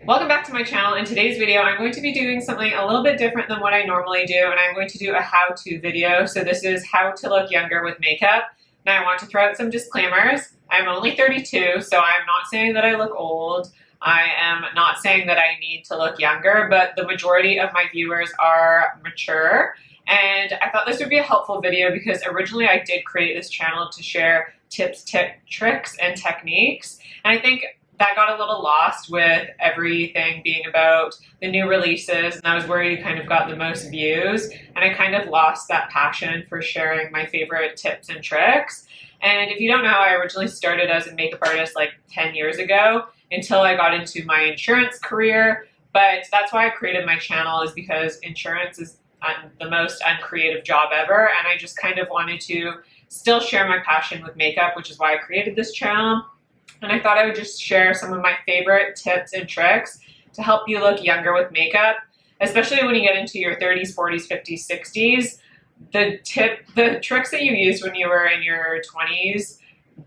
Welcome back to my channel. In today's video, I'm going to be doing something a little bit different than what I normally do, and I'm going to do a how-to video. So this is how to look younger with makeup. Now I want to throw out some disclaimers. I'm only 32, so I'm not saying that I look old. I am not saying that I need to look younger, but the majority of my viewers are mature. And I thought this would be a helpful video because originally I did create this channel to share tips, tricks, and techniques. And I think that got a little lost with everything being about the new releases, and that was where you kind of got the most views, and I kind of lost that passion for sharing my favorite tips and tricks. And if you don't know, I originally started as a makeup artist like 10 years ago until I got into my insurance career, but that's why I created my channel, is because insurance is the most uncreative job ever, and I just kind of wanted to still share my passion with makeup, which is why I created this channel. And I thought I would just share some of my favorite tips and tricks to help you look younger with makeup, especially when you get into your 30s, 40s, 50s, 60s. The tricks that you used when you were in your 20s,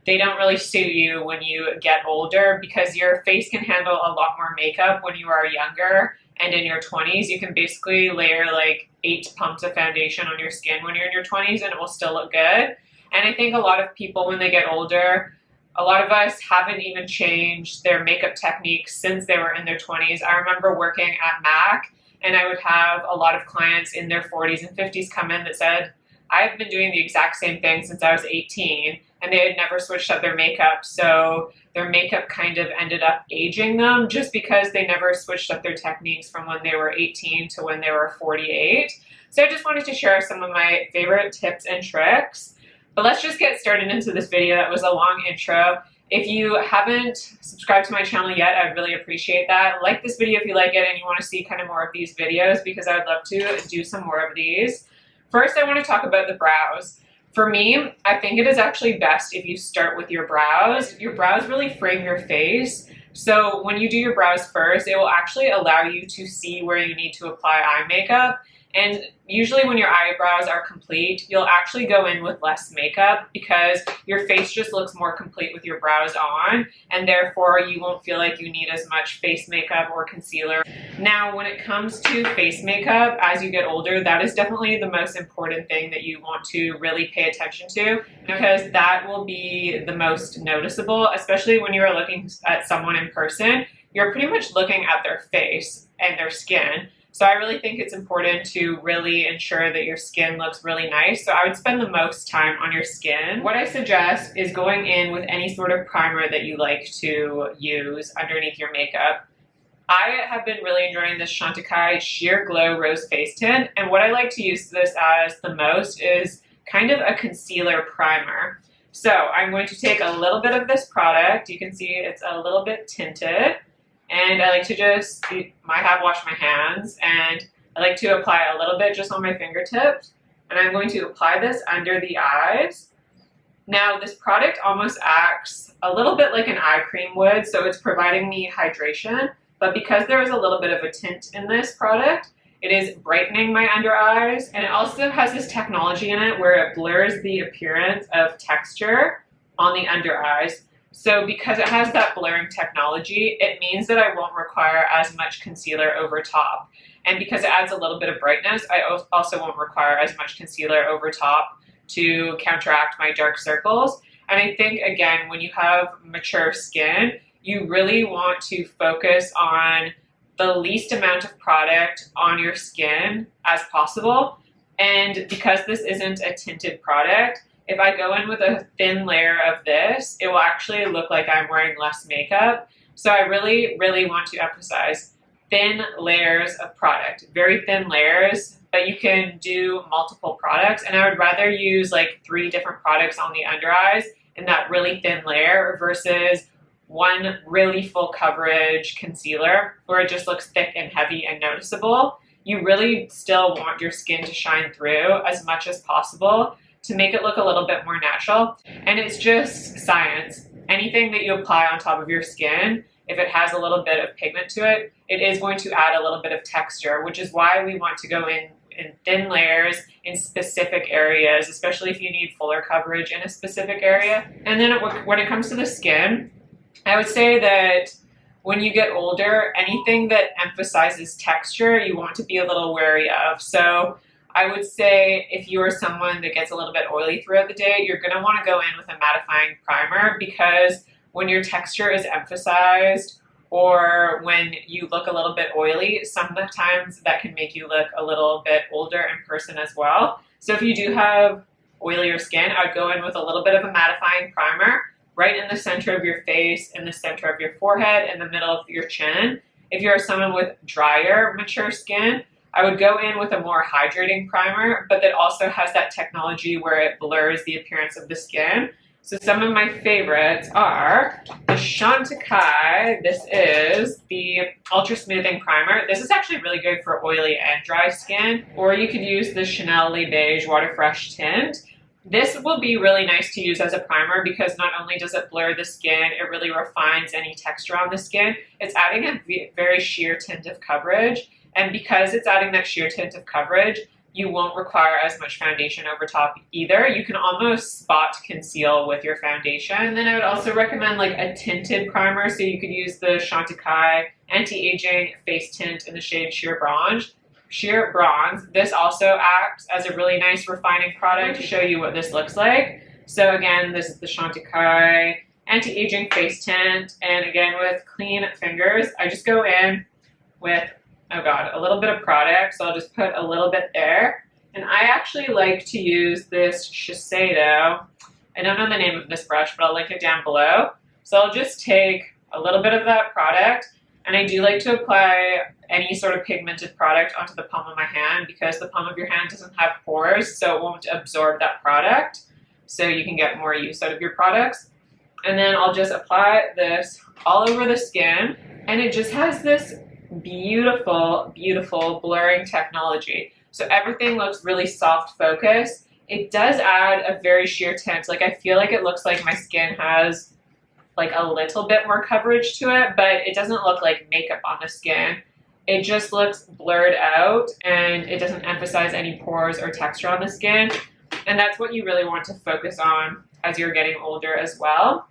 they don't really suit you when you get older because your face can handle a lot more makeup when you are younger. And in your 20s, you can basically layer like 8 pumps of foundation on your skin when you're in your 20s and it will still look good. And I think a lot of people, when they get older, a lot of us haven't even changed their makeup techniques since they were in their 20s. I remember working at MAC, and I would have a lot of clients in their 40s and 50s come in that said, I've been doing the exact same thing since I was 18, and they had never switched up their makeup. So their makeup kind of ended up aging them just because they never switched up their techniques from when they were 18 to when they were 48. So I just wanted to share some of my favorite tips and tricks. But let's just get started into this video. That was a long intro. If you haven't subscribed to my channel yet, I'd really appreciate that. Like this video if you like it and you want to see kind of more of these videos, because I would love to do some more of these. First, I want to talk about the brows. For me, I think it is actually best if you start with your brows. Your brows really frame your face. So when you do your brows first, it will actually allow you to see where you need to apply eye makeup. And usually when your eyebrows are complete, you'll actually go in with less makeup because your face just looks more complete with your brows on, and therefore you won't feel like you need as much face makeup or concealer. Now, when it comes to face makeup, as you get older, that is definitely the most important thing that you want to really pay attention to, because that will be the most noticeable, especially when you are looking at someone in person. You're pretty much looking at their face and their skin. So I really think it's important to really ensure that your skin looks really nice. So I would spend the most time on your skin. What I suggest is going in with any sort of primer that you like to use underneath your makeup. I have been really enjoying this Chantecaille Sheer Glow Rose Face Tint, and what I like to use this as the most is kind of a concealer primer. So I'm going to take a little bit of this product. You can see it's a little bit tinted. And I like to just, I have washed my hands, and I like to apply a little bit just on my fingertips. And I'm going to apply this under the eyes. Now, this product almost acts a little bit like an eye cream would, so it's providing me hydration. But because there is a little bit of a tint in this product, it is brightening my under eyes. And it also has this technology in it where it blurs the appearance of texture on the under eyes. So because it has that blurring technology, it means that I won't require as much concealer over top. And because it adds a little bit of brightness, I also won't require as much concealer over top to counteract my dark circles. And I think, again, when you have mature skin, you really want to focus on the least amount of product on your skin as possible. And because this isn't a tinted product, if I go in with a thin layer of this, it will actually look like I'm wearing less makeup. So I really, really want to emphasize thin layers of product, very thin layers, but you can do multiple products. And I would rather use like 3 different products on the under eyes in that really thin layer versus one really full coverage concealer where it just looks thick and heavy and noticeable. You really still want your skin to shine through as much as possible to make it look a little bit more natural. And it's just science. Anything that you apply on top of your skin, if it has a little bit of pigment to it, it is going to add a little bit of texture, which is why we want to go in thin layers in specific areas, especially if you need fuller coverage in a specific area. And then when it comes to the skin, I would say that when you get older, anything that emphasizes texture, you want to be a little wary of. So I would say if you are someone that gets a little bit oily throughout the day, you're going to want to go in with a mattifying primer, because when your texture is emphasized or when you look a little bit oily, sometimes that can make you look a little bit older in person as well. So if you do have oilier skin, I'd go in with a little bit of a mattifying primer right in the center of your face, in the center of your forehead, in the middle of your chin. If you're someone with drier, mature skin, I would go in with a more hydrating primer, but that also has that technology where it blurs the appearance of the skin. So some of my favorites are the Chantecaille. This is the Ultra Smoothing Primer. This is actually really good for oily and dry skin. Or you could use the Chanel Le Beige Water Fresh Tint. This will be really nice to use as a primer because not only does it blur the skin, it really refines any texture on the skin. It's adding a very sheer tint of coverage. And because it's adding that sheer tint of coverage, you won't require as much foundation over top either. You can almost spot conceal with your foundation. And then I would also recommend like a tinted primer. So you could use the Chantecaille Anti-Aging Face Tint in the shade Sheer Bronze. This also acts as a really nice refining product to show you what this looks like. So again, this is the Chantecaille Anti-Aging Face Tint. And again, with clean fingers, I just go in with a little bit of product, so I'll just put a little bit there. And I actually like to use this Shiseido. I don't know the name of this brush, but I'll link it down below. So I'll just take a little bit of that product, and I do like to apply any sort of pigmented product onto the palm of my hand because the palm of your hand doesn't have pores, so it won't absorb that product, so you can get more use out of your products. And then I'll just apply this all over the skin, and it just has this beautiful, beautiful blurring technology. So everything looks really soft focus. It does add a very sheer tint. Like I feel like it looks like my skin has like a little bit more coverage to it, but it doesn't look like makeup on the skin. It just looks blurred out and it doesn't emphasize any pores or texture on the skin. And that's what you really want to focus on as you're getting older as well.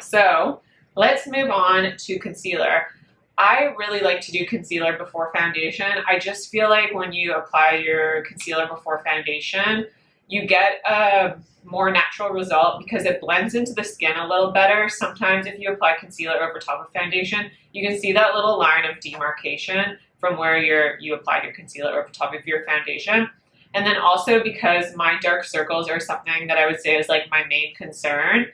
So let's move on to concealer. I really like to do concealer before foundation. I just feel like when you apply your concealer before foundation, you get a more natural result because it blends into the skin a little better. Sometimes if you apply concealer over top of foundation, you can see that little line of demarcation from where you applied your concealer over top of your foundation. And then also because my dark circles are something that I would say is like my main concern,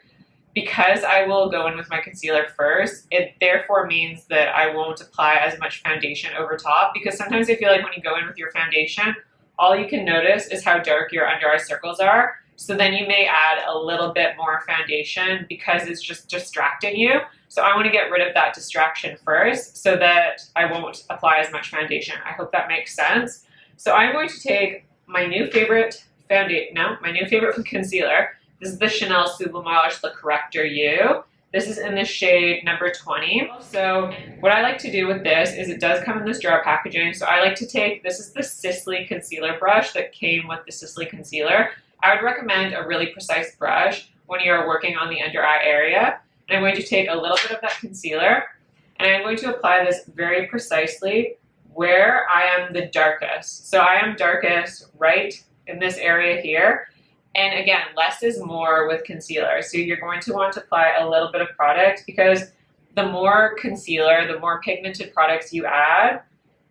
because I will go in with my concealer first, it therefore means that I won't apply as much foundation over top, because sometimes I feel like when you go in with your foundation, all you can notice is how dark your under eye circles are. So then you may add a little bit more foundation because it's just distracting you. So I want to get rid of that distraction first so that I won't apply as much foundation. I hope that makes sense. So I'm going to take my new favorite concealer. This is the Chanel Sublimage Le Corrector U. This is in the shade number 20. So what I like to do with this is it does come in this jar packaging. So I like to take, this is the Sisley concealer brush that came with the Sisley concealer. I would recommend a really precise brush when you're working on the under eye area. And I'm going to take a little bit of that concealer and I'm going to apply this very precisely where I am the darkest. So I am darkest right in this area here. And again, less is more with concealer. So you're going to want to apply a little bit of product because the more concealer, the more pigmented products you add,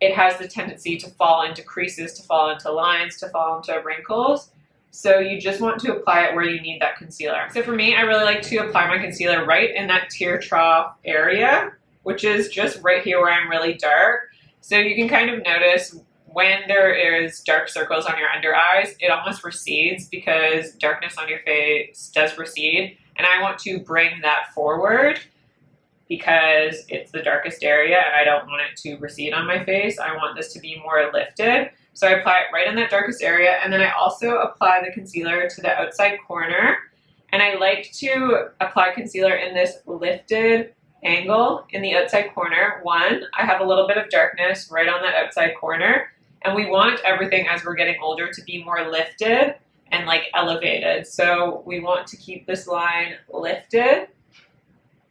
it has the tendency to fall into creases, to fall into lines, to fall into wrinkles. So you just want to apply it where you need that concealer. So for me, I really like to apply my concealer right in that tear trough area, which is just right here where I'm really dark. So you can kind of notice when there is dark circles on your under eyes, it almost recedes because darkness on your face does recede. And I want to bring that forward because it's the darkest area and I don't want it to recede on my face. I want this to be more lifted. So I apply it right in that darkest area. And then I also apply the concealer to the outside corner. And I like to apply concealer in this lifted angle in the outside corner. One, I have a little bit of darkness right on that outside corner. And we want everything as we're getting older to be more lifted and like elevated. So we want to keep this line lifted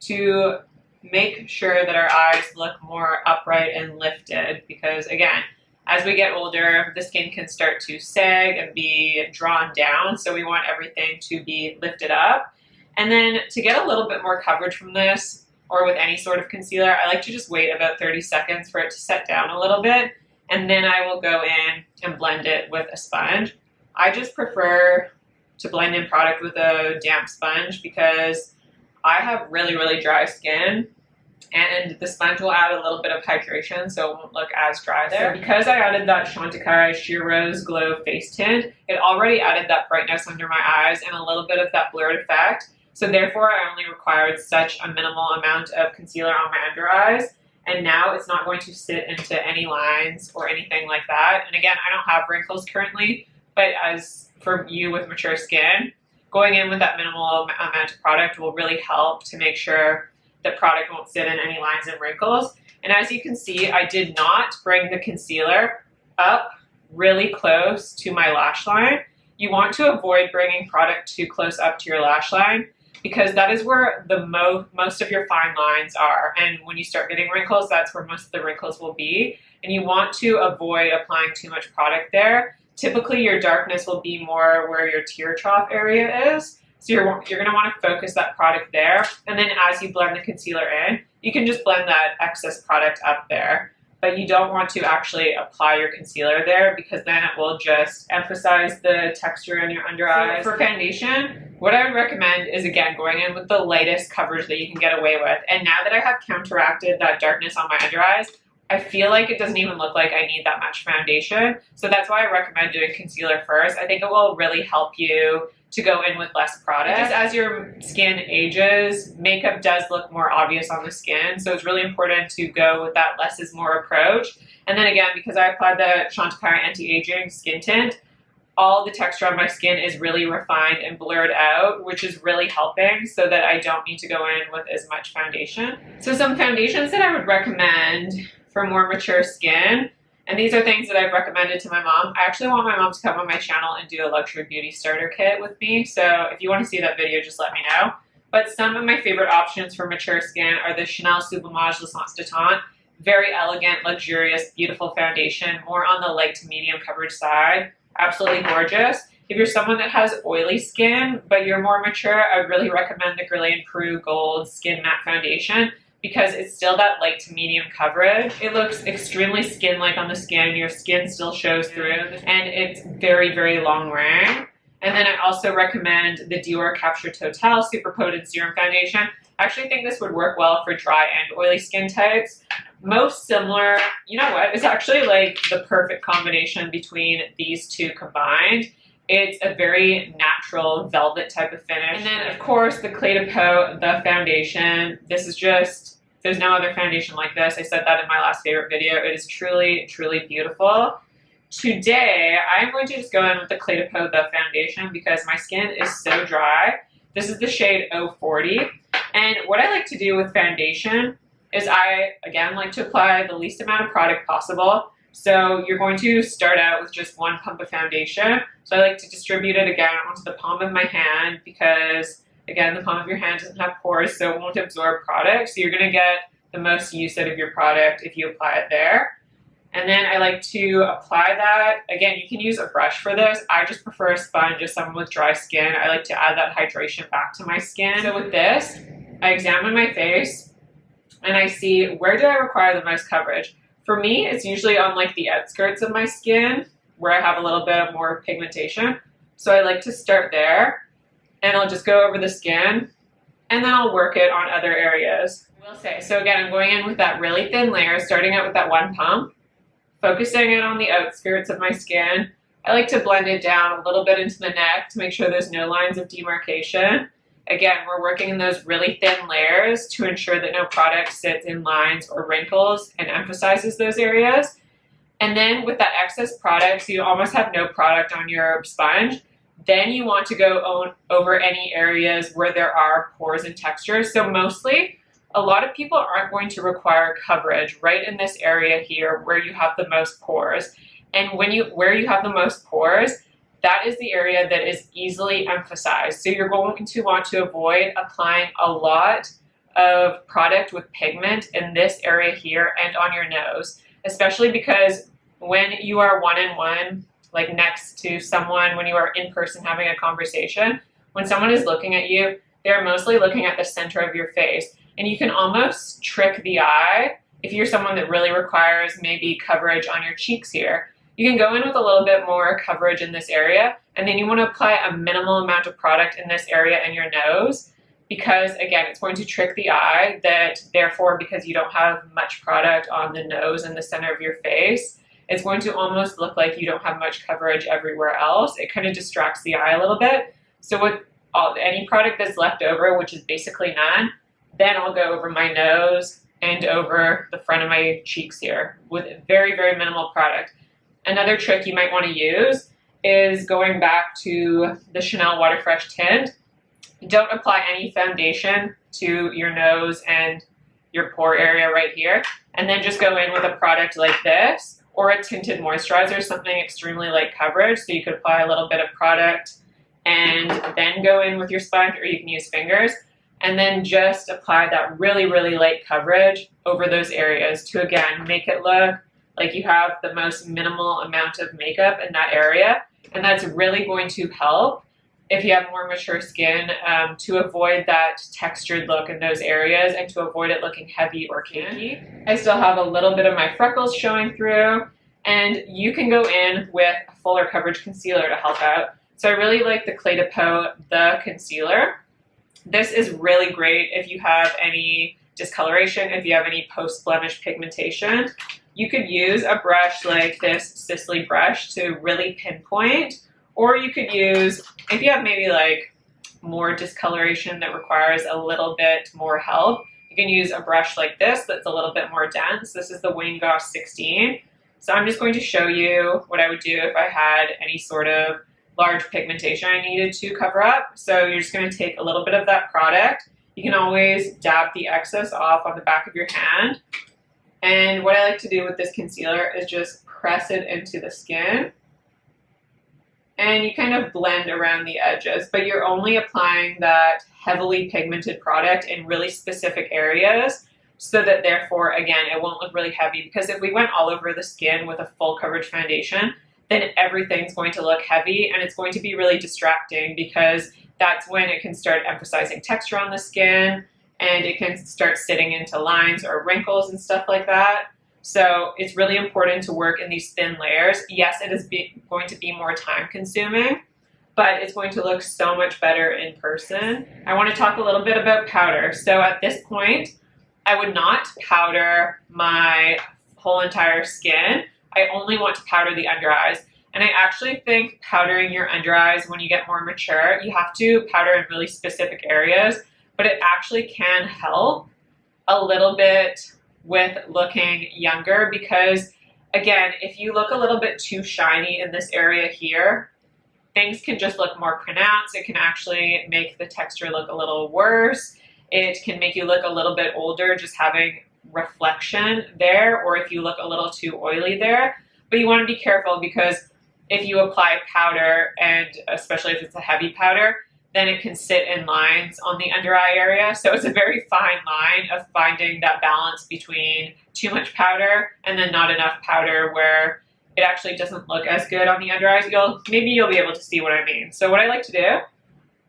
to make sure that our eyes look more upright and lifted, because again, as we get older, the skin can start to sag and be drawn down, so we want everything to be lifted up. And then to get a little bit more coverage from this, or with any sort of concealer, I like to just wait about 30 seconds for it to set down a little bit, and then I will go in and blend it with a sponge. I just prefer to blend in product with a damp sponge because I have really, really dry skin, and the sponge will add a little bit of hydration so it won't look as dry there. So because I added that Chantecaille Sheer Rose Glow Face Tint, it already added that brightness under my eyes and a little bit of that blurred effect. So therefore, I only required such a minimal amount of concealer on my under eyes. And now it's not going to sit into any lines or anything like that. And again, I don't have wrinkles currently, but as for you with mature skin, going in with that minimal amount of product will really help to make sure the product won't sit in any lines and wrinkles. And as you can see, I did not bring the concealer up really close to my lash line. You want to avoid bringing product too close up to your lash line because that is where the most of your fine lines are. And when you start getting wrinkles, that's where most of the wrinkles will be. And you want to avoid applying too much product there. Typically, your darkness will be more where your tear trough area is. So you're going to want to focus that product there. And then as you blend the concealer in, you can just blend that excess product up there. But you don't want to actually apply your concealer there because then it will just emphasize the texture in your under eyes. For foundation, what I would recommend is, again, going in with the lightest coverage that you can get away with. And now that I have counteracted that darkness on my under eyes, I feel like it doesn't even look like I need that much foundation. So that's why I recommend doing concealer first. I think it will really help you to go in with less product. Just as your skin ages, makeup does look more obvious on the skin, so it's really important to go with that less is more approach. And then again, because I applied the Chantecaille Anti-Aging Skin Tint, all the texture on my skin is really refined and blurred out, which is really helping so that I don't need to go in with as much foundation. So some foundations that I would recommend for more mature skin, and these are things that I've recommended to my mom. I actually want my mom to come on my channel and do a luxury beauty starter kit with me. So if you want to see that video, just let me know. But some of my favorite options for mature skin are the Chanel Sublimage L'Essence de Teint. Very elegant, luxurious, beautiful foundation, more on the light to medium coverage side. Absolutely gorgeous. If you're someone that has oily skin, but you're more mature, I would really recommend the Guerlain Peau Gold Skin Matte Foundation, because it's still that light to medium coverage. It looks extremely skin-like on the skin. Your skin still shows through, and it's very, very long wearing. And then I also recommend the Dior Capture Totale Super Potent Serum Foundation. I actually think this would work well for dry and oily skin types. Most similar, you know what, it's actually like the perfect combination between these two combined. It's a very natural velvet type of finish. And then, of course, the Clé de Peau, the foundation. This is just, there's no other foundation like this. I said that in my last favorite video. It is truly, truly beautiful. Today, I'm going to just go in with the Clé de Peau, the foundation, because my skin is so dry. This is the shade 040. And what I like to do with foundation is I, again, like to apply the least amount of product possible. So you're going to start out with just one pump of foundation. So I like to distribute it again onto the palm of my hand because, again, the palm of your hand doesn't have pores, so it won't absorb product. So you're going to get the most use out of your product if you apply it there. And then I like to apply that. Again, you can use a brush for this. I just prefer a sponge as someone with dry skin. I like to add that hydration back to my skin. So with this, I examine my face and I see where do I require the most coverage. For me, it's usually on like the outskirts of my skin where I have a little bit more pigmentation. So I like to start there and I'll just go over the skin and then I'll work it on other areas. We'll say, so again, I'm going in with that really thin layer, starting out with that one pump, focusing it on the outskirts of my skin. I like to blend it down a little bit into the neck to make sure there's no lines of demarcation. Again, we're working in those really thin layers to ensure that no product sits in lines or wrinkles and emphasizes those areas. And then with that excess product, so you almost have no product on your sponge, then you want to go over any areas where there are pores and textures. So mostly, a lot of people aren't going to require coverage right in this area here where you have the most pores. And where you have the most pores, that is the area that is easily emphasized. So you're going to want to avoid applying a lot of product with pigment in this area here and on your nose, especially because when you are one-on-one, like next to someone, when you are in person having a conversation, when someone is looking at you, they're mostly looking at the center of your face. And you can almost trick the eye if you're someone that really requires maybe coverage on your cheeks here. You can go in with a little bit more coverage in this area, and then you want to apply a minimal amount of product in this area and your nose, because again, it's going to trick the eye that therefore, because you don't have much product on the nose and the center of your face, it's going to almost look like you don't have much coverage everywhere else. It kind of distracts the eye a little bit. So with any product that's left over, which is basically none, then I'll go over my nose and over the front of my cheeks here with very, very minimal product. Another trick you might want to use is going back to the Chanel Water Fresh Tint. Don't apply any foundation to your nose and your pore area right here, and then just go in with a product like this or a tinted moisturizer, something extremely light coverage, so you could apply a little bit of product and then go in with your sponge, or you can use fingers, and then just apply that really, really light coverage over those areas to, again, make it look like you have the most minimal amount of makeup in that area. And that's really going to help if you have more mature skin to avoid that textured look in those areas and to avoid it looking heavy or cakey. I still have a little bit of my freckles showing through, and you can go in with a fuller coverage concealer to help out. So I really like the Clé de Peau The Concealer. This is really great if you have any discoloration, if you have any post-blemish pigmentation. You could use a brush like this Sisley brush to really pinpoint, or you could use, if you have maybe like more discoloration that requires a little bit more help, you can use a brush like this that's a little bit more dense. This is the Wayne Goss 16. So I'm just going to show you what I would do if I had any sort of large pigmentation I needed to cover up. So you're just going to take a little bit of that product. You can always dab the excess off on the back of your hand. And what I like to do with this concealer is just press it into the skin. And you kind of blend around the edges, but you're only applying that heavily pigmented product in really specific areas so that therefore, again, it won't look really heavy, because if we went all over the skin with a full coverage foundation, then everything's going to look heavy and it's going to be really distracting, because that's when it can start emphasizing texture on the skin and it can start sitting into lines or wrinkles and stuff like that. So it's really important to work in these thin layers. Yes, it is going to be more time consuming, but it's going to look so much better in person. I want to talk a little bit about powder. So at this point, I would not powder my whole entire skin. I only want to powder the under eyes. And I actually think powdering your under eyes when you get more mature, you have to powder in really specific areas, but it actually can help a little bit with looking younger, because again, if you look a little bit too shiny in this area here, things can just look more pronounced. It can actually make the texture look a little worse. It can make you look a little bit older just having reflection there, or if you look a little too oily there. But you want to be careful, because if you apply powder, and especially if it's a heavy powder, then it can sit in lines on the under eye area. So it's a very fine line of finding that balance between too much powder and then not enough powder where it actually doesn't look as good on the under eyes. Maybe you'll be able to see what I mean. So what I like to do,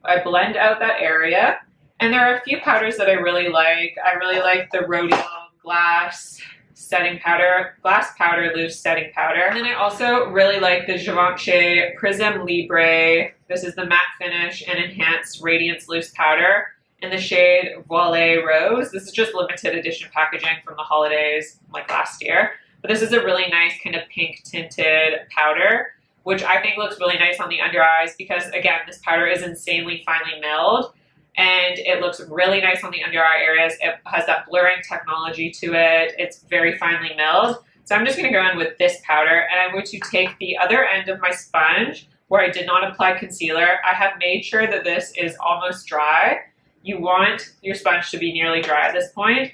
I blend out that area. And there are a few powders that I really like. I really like the Rodial Glass Powder Loose Setting Powder. And then I also really like the Givenchy Prism Libre. This is the matte finish and enhanced radiance loose powder in the shade Voilée Rose. This is just limited edition packaging from the holidays like last year. But this is a really nice kind of pink tinted powder, which I think looks really nice on the under eyes, because again, this powder is insanely finely milled. And it looks really nice on the under eye areas. It has that blurring technology to it. It's very finely milled. So I'm just going to go in with this powder, and I'm going to take the other end of my sponge where I did not apply concealer. I have made sure that this is almost dry. You want your sponge to be nearly dry at this point.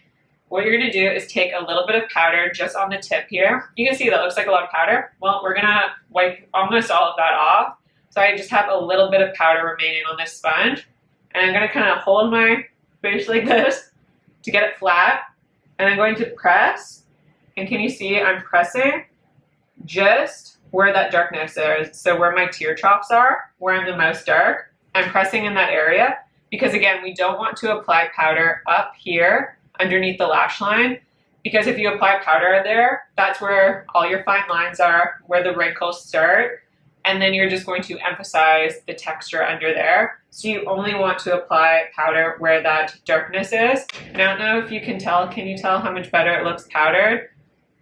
What you're going to do is take a little bit of powder just on the tip here. You can see that looks like a lot of powder. Well, we're going to wipe almost all of that off. So I just have a little bit of powder remaining on this sponge. And I'm going to kind of hold my face like this, and I'm going to to get it flat, and I'm going to press, and can you see I'm pressing just where that darkness is, so where my tear troughs are, where I'm the most dark, I'm pressing in that area, because again, we don't want to apply powder up here underneath the lash line, because if you apply powder there, that's where all your fine lines are, where the wrinkles start, and then you're just going to emphasize the texture under there. So you only want to apply powder where that darkness is. And I don't know if you can tell, can you tell how much better it looks powdered?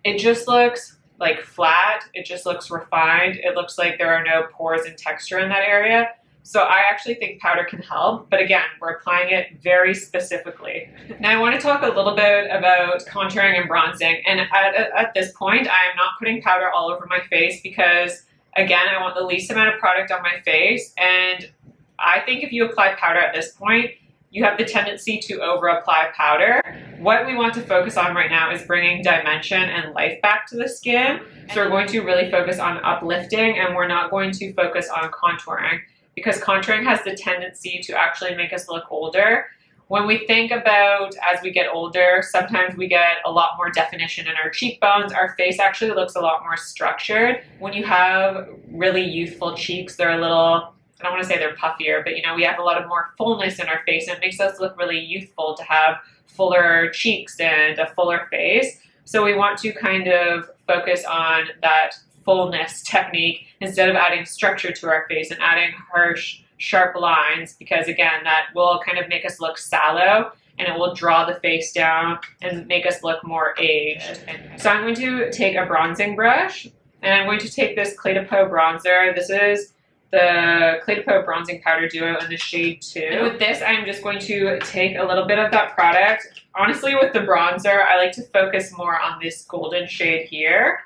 It just looks like flat, it just looks refined, it looks like there are no pores and texture in that area. So I actually think powder can help, but again, we're applying it very specifically. Now I want to talk a little bit about contouring and bronzing, and at this point, I am not putting powder all over my face because, again, I want the least amount of product on my face, and I think if you apply powder at this point, you have the tendency to over-apply powder. What we want to focus on right now is bringing dimension and life back to the skin. So we're going to really focus on uplifting, and we're not going to focus on contouring, because contouring has the tendency to actually make us look older. When we think about as we get older, sometimes we get a lot more definition in our cheekbones. Our face actually looks a lot more structured. When you have really youthful cheeks, they're a little, I don't want to say they're puffier, but you know, we have a lot of more fullness in our face, and it makes us look really youthful to have fuller cheeks and a fuller face. So we want to kind of focus on that fullness technique instead of adding structure to our face and adding harsh, sharp lines, because again, that will kind of make us look sallow and it will draw the face down and make us look more aged. So I'm going to take a bronzing brush, and I'm going to take this Peau bronzer. This is the Peau bronzing powder duo in the shade 2. And with this, I'm just going to take a little bit of that product. Honestly, with the bronzer, I like to focus more on this golden shade here.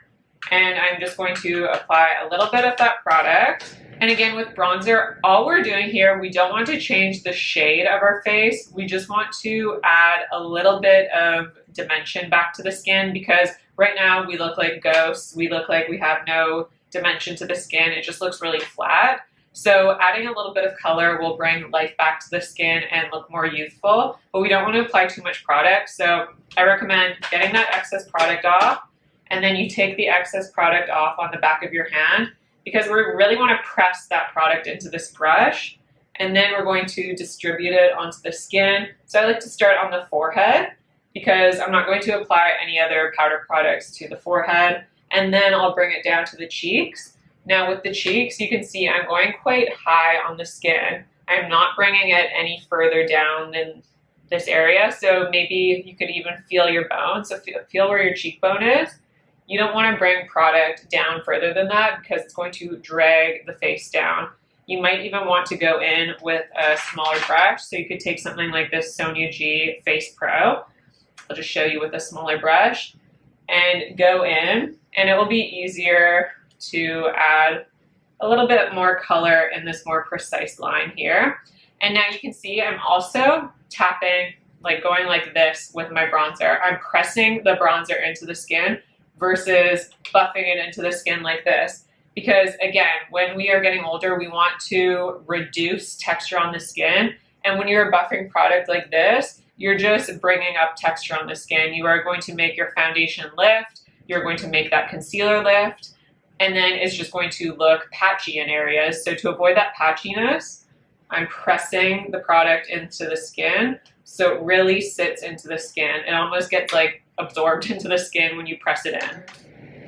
And I'm just going to apply a little bit of that product. And again, with bronzer, all we're doing here, we don't want to change the shade of our face. We just want to add a little bit of dimension back to the skin, because right now we look like ghosts. We look like we have no dimension to the skin. It just looks really flat. So adding a little bit of color will bring life back to the skin and look more youthful, but we don't want to apply too much product. So I recommend getting that excess product off, and then you take the excess product off on the back of your hand, because we really want to press that product into this brush, and then we're going to distribute it onto the skin. So I like to start on the forehead, because I'm not going to apply any other powder products to the forehead, and then I'll bring it down to the cheeks. Now with the cheeks, you can see I'm going quite high on the skin. I'm not bringing it any further down than this area, so maybe you could even feel your bone, so feel where your cheekbone is. You don't want to bring product down further than that, because it's going to drag the face down. You might even want to go in with a smaller brush, so you could take something like this Sonia G Face Pro. I'll just show you with a smaller brush, and go in, and it will be easier to add a little bit more color in this more precise line here. And now you can see I'm also tapping, like going like this with my bronzer. I'm pressing the bronzer into the skin versus buffing it into the skin like this. Because again, when we are getting older, we want to reduce texture on the skin. And when you're buffing product like this, you're just bringing up texture on the skin. You are going to make your foundation lift, you're going to make that concealer lift, and then it's just going to look patchy in areas. So to avoid that patchiness, I'm pressing the product into the skin so it really sits into the skin. It almost gets like absorbed into the skin when you press it in.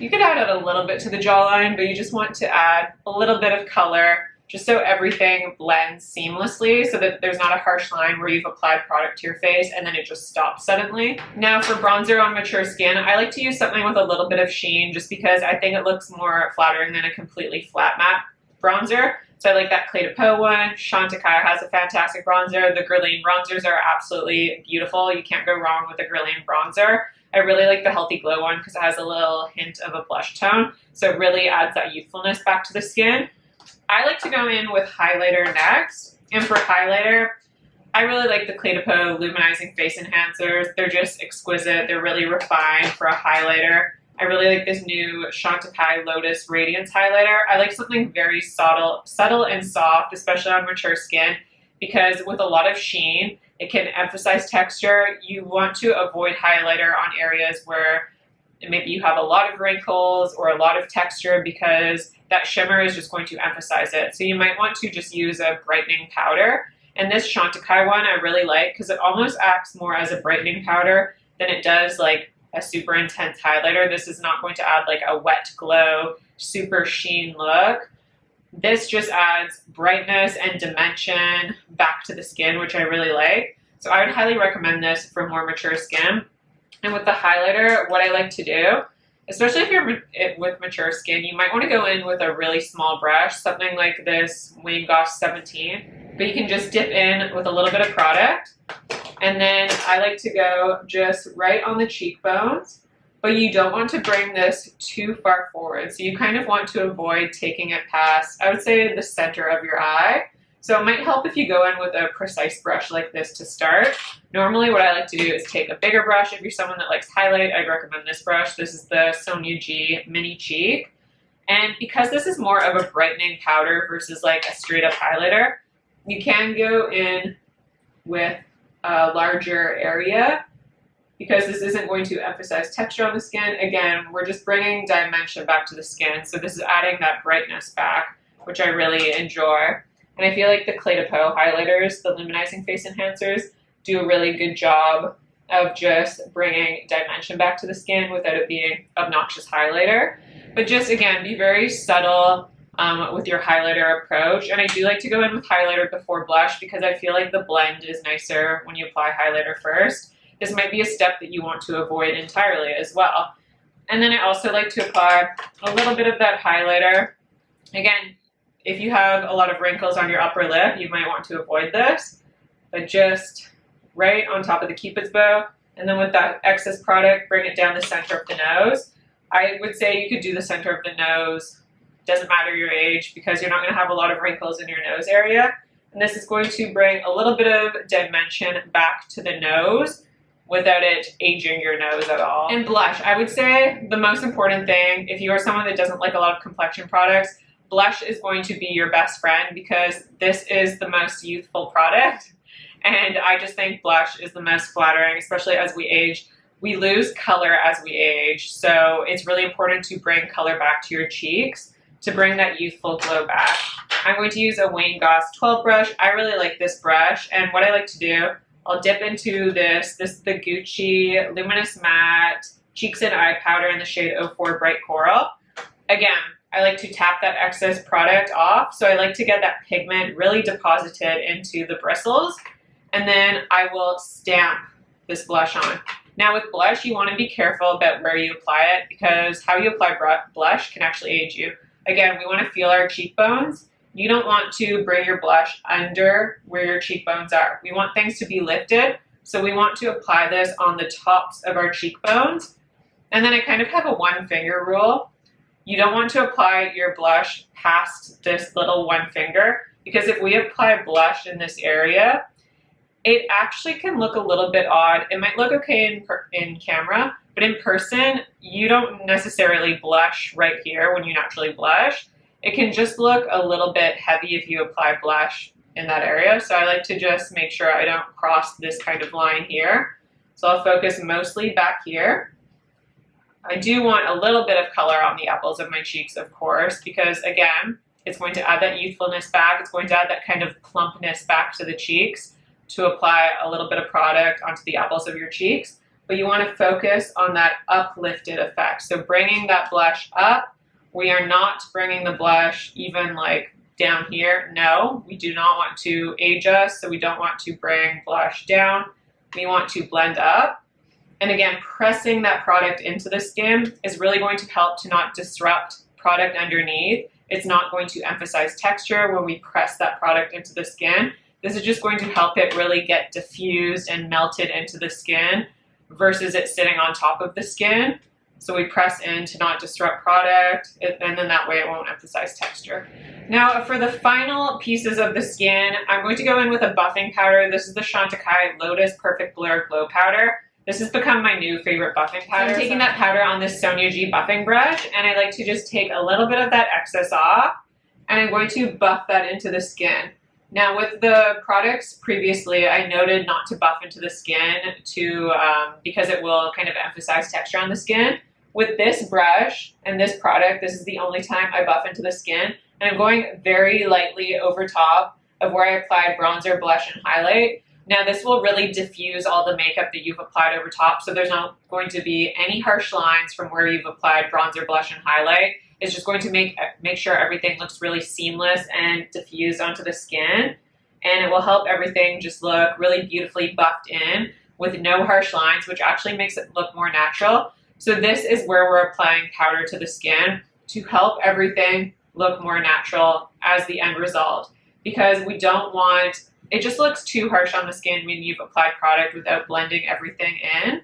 You could add it a little bit to the jawline, but you just want to add a little bit of color just so everything blends seamlessly, so that there's not a harsh line where you've applied product to your face and then it just stops suddenly. Now for bronzer on mature skin, I like to use something with a little bit of sheen, just because I think it looks more flattering than a completely flat matte bronzer. So I like that Peau one. Chantecaille has a fantastic bronzer. The Guerlain bronzers are absolutely beautiful. You can't go wrong with a Guerlain bronzer. I really like the Healthy Glow one because it has a little hint of a blush tone, so it really adds that youthfulness back to the skin. I like to go in with highlighter next, and for highlighter, I really like the Peau Luminizing Face Enhancers. They're just exquisite. They're really refined for a highlighter. I really like this new Chantecaille Lotus Radiance highlighter. I like something very subtle and soft, especially on mature skin. because with a lot of sheen, it can emphasize texture. You want to avoid highlighter on areas where maybe you have a lot of wrinkles or a lot of texture, because that shimmer is just going to emphasize it. So you might want to just use a brightening powder. And this Chantecaille one I really like because it almost acts more as a brightening powder than it does like a super intense highlighter. This is not going to add like a wet glow, super sheen look. This just adds brightness and dimension back to the skin, which I really like. So I would highly recommend this for more mature skin. And with the highlighter, what I like to do, especially if you're with mature skin, you might want to go in with a really small brush, something like this Wayne Goss 17. But you can just dip in with a little bit of product. And then I like to go just right on the cheekbones. But you don't want to bring this too far forward. So you kind of want to avoid taking it past, I would say, the center of your eye. So it might help if you go in with a precise brush like this to start. Normally what I like to do is take a bigger brush. If you're someone that likes highlight, I'd recommend this brush. This is the Sonia G Mini Cheek. And because this is more of a brightening powder versus like a straight up highlighter, you can go in with a larger area because this isn't going to emphasize texture on the skin. Again, we're just bringing dimension back to the skin. So this is adding that brightness back, which I really enjoy. And I feel like the Clé de Peau highlighters, the luminizing face enhancers, do a really good job of just bringing dimension back to the skin without it being obnoxious highlighter. But just, again, be very subtle with your highlighter approach. And I do like to go in with highlighter before blush because I feel like the blend is nicer when you apply highlighter first. This might be a step that you want to avoid entirely as well. And then I also like to apply a little bit of that highlighter. Again, if you have a lot of wrinkles on your upper lip, you might want to avoid this, but just right on top of the Cupid's bow. And then with that excess product, bring it down the center of the nose. I would say you could do the center of the nose. Doesn't matter your age because you're not going to have a lot of wrinkles in your nose area. And this is going to bring a little bit of dimension back to the nose without it aging your nose at all. And blush, I would say the most important thing, if you are someone that doesn't like a lot of complexion products, blush is going to be your best friend because this is the most youthful product. And I just think blush is the most flattering, especially as we age. We lose color as we age, so it's really important to bring color back to your cheeks to bring that youthful glow back. I'm going to use a Wayne Goss 12 brush. I really like this brush, and what I like to do, I'll dip into this. This is the Gucci Luminous Matte Cheeks and Eye Powder in the shade 04 Bright Coral. Again, I like to tap that excess product off, so I like to get that pigment really deposited into the bristles, and then I will stamp this blush on. Now with blush, you want to be careful about where you apply it because how you apply blush can actually age you. Again, we want to feel our cheekbones. You don't want to bring your blush under where your cheekbones are. We want things to be lifted, so we want to apply this on the tops of our cheekbones. And then I kind of have a one finger rule. You don't want to apply your blush past this little one finger because if we apply blush in this area, it actually can look a little bit odd. It might look okay in camera, but in person, you don't necessarily blush right here when you naturally blush. It can just look a little bit heavy if you apply blush in that area. So I like to just make sure I don't cross this kind of line here. So I'll focus mostly back here. I do want a little bit of color on the apples of my cheeks, of course, because again, it's going to add that youthfulness back. It's going to add that kind of plumpness back to the cheeks to apply a little bit of product onto the apples of your cheeks. But you want to focus on that uplifted effect. So bringing that blush up, we are not bringing the blush even like down here. No, we do not want to age us, so we don't want to bring blush down. We want to blend up. And again, pressing that product into the skin is really going to help to not disrupt product underneath. It's not going to emphasize texture when we press that product into the skin. This is just going to help it really get diffused and melted into the skin versus it sitting on top of the skin. So we press in to not disrupt product, and then that way it won't emphasize texture. Now for the final pieces of the skin, I'm going to go in with a buffing powder. This is the Chantecaille Lotus Perfect Blur Glow Powder. This has become my new favorite buffing powder. So I'm taking that powder on this Sonia G buffing brush, and I like to just take a little bit of that excess off, and I'm going to buff that into the skin. Now with the products previously, I noted not to buff into the skin because it will kind of emphasize texture on the skin. With this brush and this product, this is the only time I buff into the skin, and I'm going very lightly over top of where I applied bronzer, blush, and highlight. Now this will really diffuse all the makeup that you've applied over top, so there's not going to be any harsh lines from where you've applied bronzer, blush, and highlight. It's just going to make sure everything looks really seamless and diffused onto the skin, and it will help everything just look really beautifully buffed in with no harsh lines, which actually makes it look more natural. So this is where we're applying powder to the skin to help everything look more natural as the end result, because we don't want, it just looks too harsh on the skin when you've applied product without blending everything in.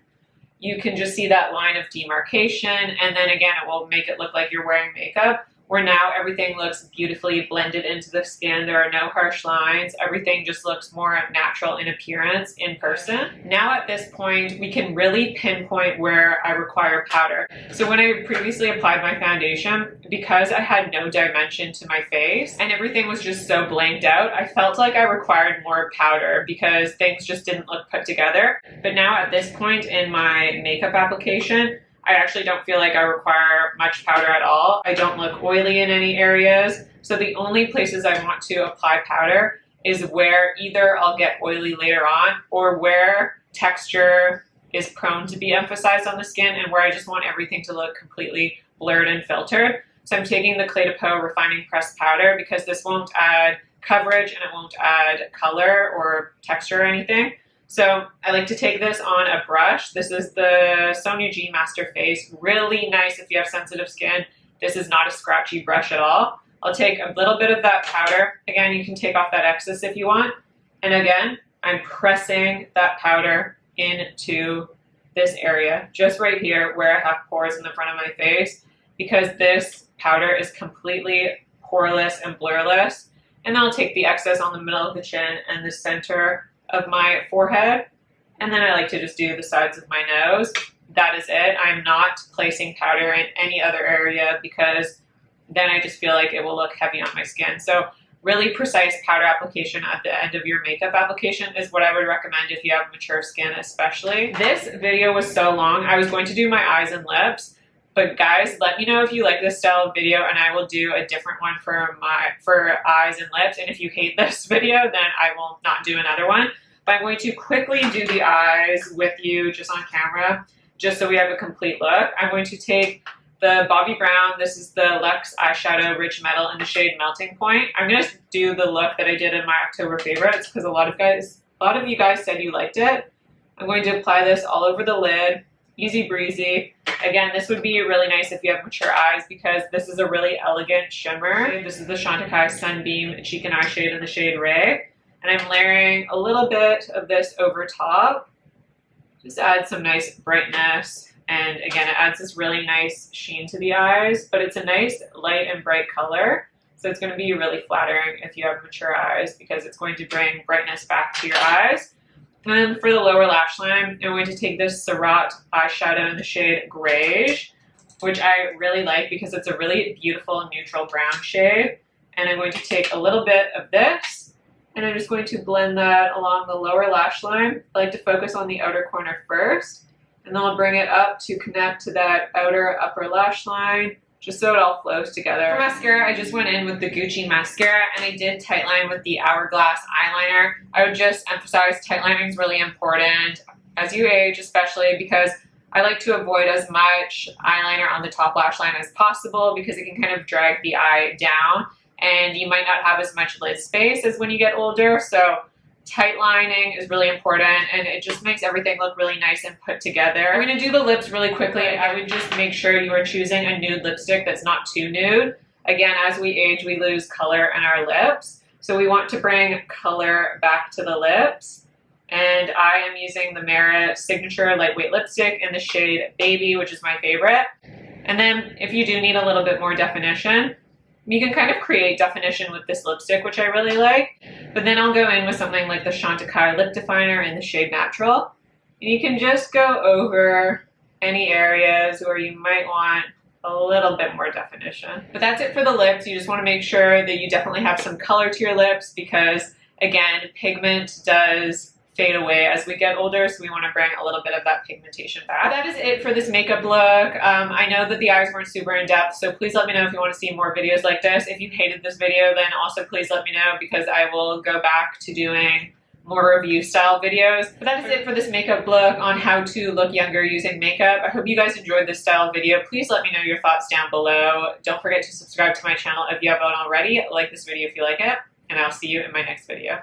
You can just see that line of demarcation, and then again, it will make it look like you're wearing makeup, where now everything looks beautifully blended into the skin. There are no harsh lines. Everything just looks more natural in appearance in person. Now at this point, we can really pinpoint where I require powder. So when I previously applied my foundation, because I had no dimension to my face and everything was just so blanked out, I felt like I required more powder because things just didn't look put together. But now at this point in my makeup application, I actually don't feel like I require much powder at all. I don't look oily in any areas. So the only places I want to apply powder is where either I'll get oily later on or where texture is prone to be emphasized on the skin and where I just want everything to look completely blurred and filtered. So I'm taking the Peau Refining Pressed Powder because this won't add coverage and it won't add color or texture or anything. So I like to take this on a brush. This is the Sonia G Master Face. Really nice if you have sensitive skin. This is not a scratchy brush at all. I'll take a little bit of that powder. Again, you can take off that excess if you want. And again, I'm pressing that powder into this area, just right here where I have pores in the front of my face, because this powder is completely poreless and blurless. And then I'll take the excess on the middle of the chin and the center of my forehead, and then I like to just do the sides of my nose. That is it. I'm not placing powder in any other area because then I just feel like it will look heavy on my skin. So really precise powder application at the end of your makeup application is what I would recommend if you have mature skin especially. This video was so long. I was going to do my eyes and lips, but guys, let me know if you like this style of video and I will do a different one for eyes and lips. And if you hate this video, then I will not do another one. But I'm going to quickly do the eyes with you just on camera, just so we have a complete look. I'm going to take the Bobbi Brown. This is the Luxe Eyeshadow Rich Metal in the shade Melting Point. I'm going to do the look that I did in my October favorites because a lot of you guys said you liked it. I'm going to apply this all over the lid, easy breezy. Again, this would be really nice if you have mature eyes because this is a really elegant shimmer. This is the Chantecaille Sunbeam Cheek and Eye shade in the shade Ray. And I'm layering a little bit of this over top. Just add some nice brightness. And again, it adds this really nice sheen to the eyes, but it's a nice light and bright color. So it's going to be really flattering if you have mature eyes because it's going to bring brightness back to your eyes. And then for the lower lash line, I'm going to take this Surratt eyeshadow in the shade Greige, which I really like because it's a really beautiful neutral brown shade. And I'm going to take a little bit of this, and I'm just going to blend that along the lower lash line. I like to focus on the outer corner first, and then I'll bring it up to connect to that outer upper lash line, just so it all flows together. For mascara, I just went in with the Gucci mascara, and I did tightline with the Hourglass eyeliner. I would just emphasize tightlining is really important as you age, especially because I like to avoid as much eyeliner on the top lash line as possible because it can kind of drag the eye down, and you might not have as much lid space as when you get older. So tight lining is really important, and it just makes everything look really nice and put together. I'm going to do the lips really quickly. I would just make sure you are choosing a nude lipstick that's not too nude. Again, as we age, we lose color in our lips. So we want to bring color back to the lips. And I am using the Merit Signature Lightweight Lipstick in the shade Baby, which is my favorite. And then if you do need a little bit more definition, you can kind of create definition with this lipstick, which I really like. But then I'll go in with something like the Chantecaille Lip Definer in the shade Natural. And you can just go over any areas where you might want a little bit more definition. But that's it for the lips. You just want to make sure that you definitely have some color to your lips because Again, pigment does fade away as we get older, so we want to bring a little bit of that pigmentation back. But that is it for this makeup look. I know that the eyes weren't super in depth, so please let me know if you want to see more videos like this. If you hated this video, then also please let me know, because I will go back to doing more review style videos. But that is it for this makeup look on how to look younger using makeup. I hope you guys enjoyed this style video. Please let me know your thoughts down below. Don't forget to subscribe to my channel if you haven't already. Like this video if you like it, and I'll see you in my next video.